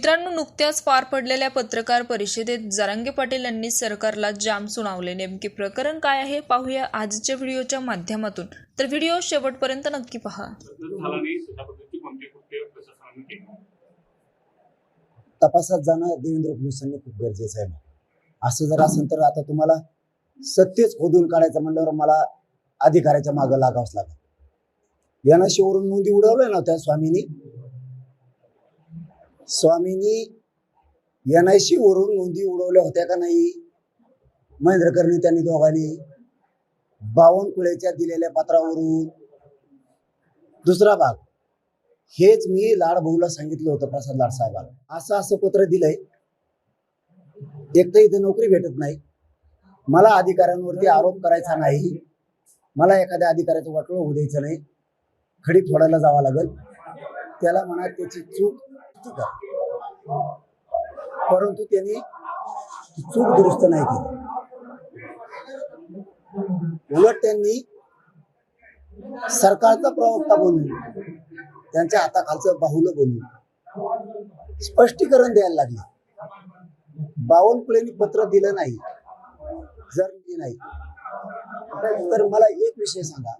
मित्रांनो, नुकत्याच पार पडलेल्या पत्रकार परिषदेत जरांगे पाटील यांनी सरकारला जाम सुनावले. नेमके प्रकरण काय आहे पाहूया आजच्या व्हिडिओच्या माध्यमातून. तर व्हिडिओ शेवटपर्यंत नक्की पहा. तपासात जाणं देवेंद्र फडणवीसांनी खूप गरजेचं आहे. असं जर असेल तर आता तुम्हाला सत्यच खोदून काढायचं म्हणल्यावर मला अधिकाऱ्याच्या मागं लागावंच लागेल. NIC वरून नोंदी उडवल्या नव्हत्या स्वामींनी NIC वरून नोंदी उडवल्या होत्या का नाही? महेंद्र कर्णी त्यांनी दोघांनी बावनकुळेच्या दिलेल्या पत्रावरून. दुसरा भाग, हेच मी लाडभाऊला सांगितलं होतं, प्रसाद लाड साहेबांना. असं पत्र दिलंय. एक तर इथे नोकरी भेटत नाही, मला अधिकाऱ्यांवरती आरोप करायचा नाही, मला एखाद्या अधिकाऱ्याचं वाटोळं होऊ द्यायचं नाही, खडी फोडायला जावं लागेल. त्याला म्हणा त्याची चूक ठीक आहे, परंतु त्यांनी चूक दुरुस्त नाही केली. उलट त्यांनी सरकारचा प्रवक्ता बनून त्यांच्या हाताखालचं बाहुलं बनून स्पष्टीकरण द्यायला लागले. बावनकुळेंनी पत्र दिलं नाही, जर नाही तर मला एक विषय सांगा,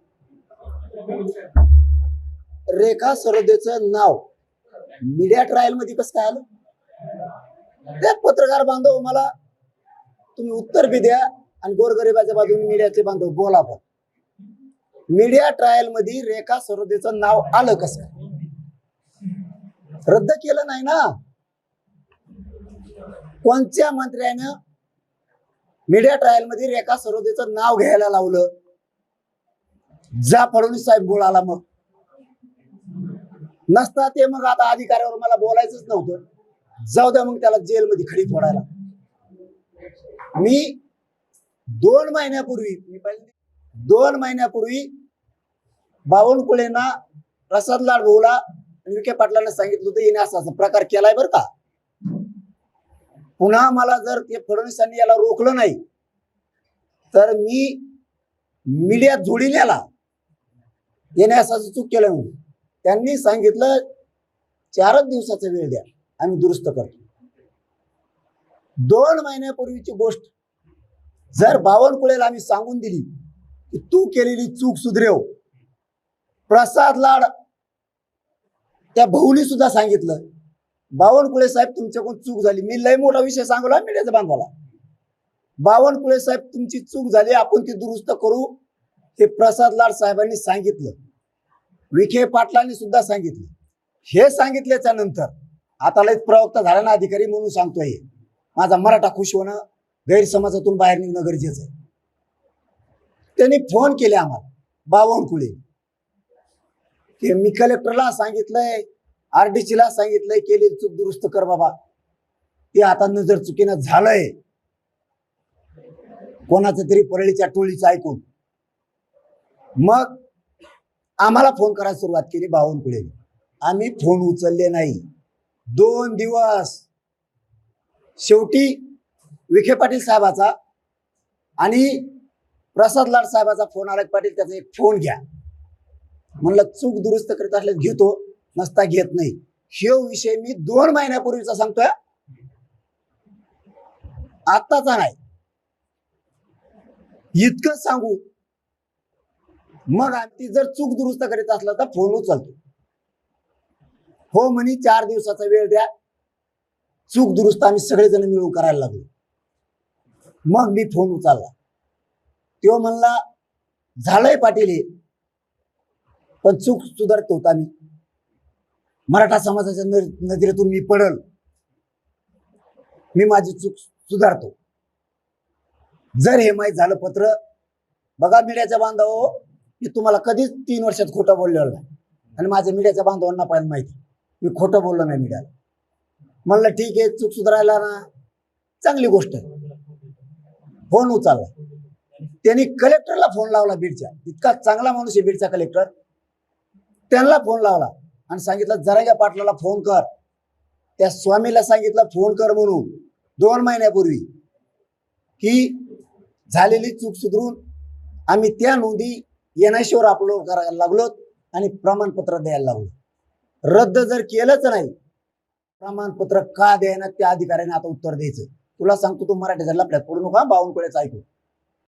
रेखा सरोदेचं नाव मीडिया ट्रायल मध्ये कसं काय आलं? त्या पत्रकार बांधव मला तुम्ही उत्तर बी द्या आणि गोरगरिबाच्या बाजूने मीडियाचे बांधव बोला. पण मीडिया ट्रायल मध्ये रेखा सरोदेचं नाव आलं कसं काय? रद्द केलं नाही ना. कोणत्या मंत्र्यानं मीडिया ट्रायल मध्ये रेखा सरोदेचं नाव घ्यायला लावलं? जा फडणवीस साहेब बोलायला. मग नसता ते मग आता अधिकाऱ्यावर मला बोलायचंच नव्हतं. जाऊ द्या मग त्याला जेलमध्ये खडी फोडायला. मी 2 महिन्यापूर्वी बावनकुळेंना, प्रसाद लाड भाऊला आणि विखे पाटलांना सांगितलं होतं येणे असा प्रकार केलाय बरं का. पुन्हा मला जर ते फडणवीसांनी याला रोखलं नाही तर मी मीडियात जोडील याला. येणे असं चूक केलं म्हणून त्यांनी सांगितलं 4 दिवसाचा वेळ द्या, आम्ही दुरुस्त करतो. 2 महिन्यापूर्वीची गोष्ट जर बावनकुळेला आम्ही सांगून दिली की तू केलेली चूक सुधरेव, प्रसाद लाड त्या भाऊनी सुद्धा सांगितलं बावनकुळे साहेब तुमच्याकडून चूक झाली. मी लय मोठा विषय सांगला मीडियाचा बांधवाला. बावनकुळे साहेब तुमची चूक झाली, आपण ती दुरुस्त करू. हे प्रसाद लाड साहेबांनी सांगितलं, विखे पाटलांनी सुद्धा सांगितलं. हे सांगितल्याच्या नंतर आता लय प्रवक्ता झाला ना अधिकारी म्हणून सांगतोय, माझा मराठा खुश होणं, गैरसमाजातून बाहेर निघणं गरजेचं आहे. त्यांनी फोन केले आम्हाला बावनकुळे की मी कलेक्टरला सांगितलंय, RDC ला सांगितलंय, केलेली चूक दुरुस्त कर बाबा. ते आता नजर चुकीनं झालंय कोणाचं तरी परळीच्या टोळीचं ऐकून. मग आम्हाला फोन करायला सुरुवात केली बावनकुळे. आम्ही फोन उचलले नाही 2 दिवस. शेवटी विखे पाटील साहेबाचा आणि प्रसाद लाड साहेबाचा फोन आला. पाटील त्याचा एक फोन घ्या म्हणलं, चूक दुरुस्त करीत असल्यास घेतो, नसता घेत नाही. हे विषय मी 2 महिन्यापूर्वीचा सांगतोय, आत्ताचा नाही. इतकं सांगू मग ती जर चूक दुरुस्त करीत असला तर फोन उचलतो. हो म्हणे 4 दिवसाचा वेळ द्या, चूक दुरुस्त आम्ही सगळेजण मिळून करायला लागलो. मग मी फोन उचलला. तो म्हणला झालंय पाटील हे, पण चूक सुधारत होता मी, मराठा समाजाच्या नजरेतून मी पडल, मी माझी चूक सुधारतो. जर हे माहीत झालं पत्र, बघा मीडियाच्या बांधव, मी तुम्हाला कधीच 3 वर्षात खोटं बोललेलं नाही आणि माझ्या मीडियाच्या बांधवांना पण माहिती मी खोटं बोललो नाही मीडियाला. म्हणलं ठीक आहे, चूक सुधारायला ना चांगली गोष्ट आहे. फोन उचलला. त्यांनी कलेक्टरला फोन लावला बीडच्या. इतका चांगला माणूस आहे बीडचा कलेक्टर. त्यांना फोन लावला आणि सांगितलं जरांगे पाटलाला फोन कर. त्या स्वामीला सांगितलं फोन कर म्हणून 2 महिन्यापूर्वी, की झालेली चूक सुधरून आम्ही त्या नोंदी NIC वर अपलोड करायला लागलो आणि प्रमाणपत्र द्यायला लागलो. रद्द जर केलंच नाही प्रमाणपत्र का द्यायना त्या अधिकाऱ्याने आता उत्तर द्यायचं. तुला सांगतो, तू मराठी झाला आपल्यात पडू नका, बावनकुळेच ऐकू.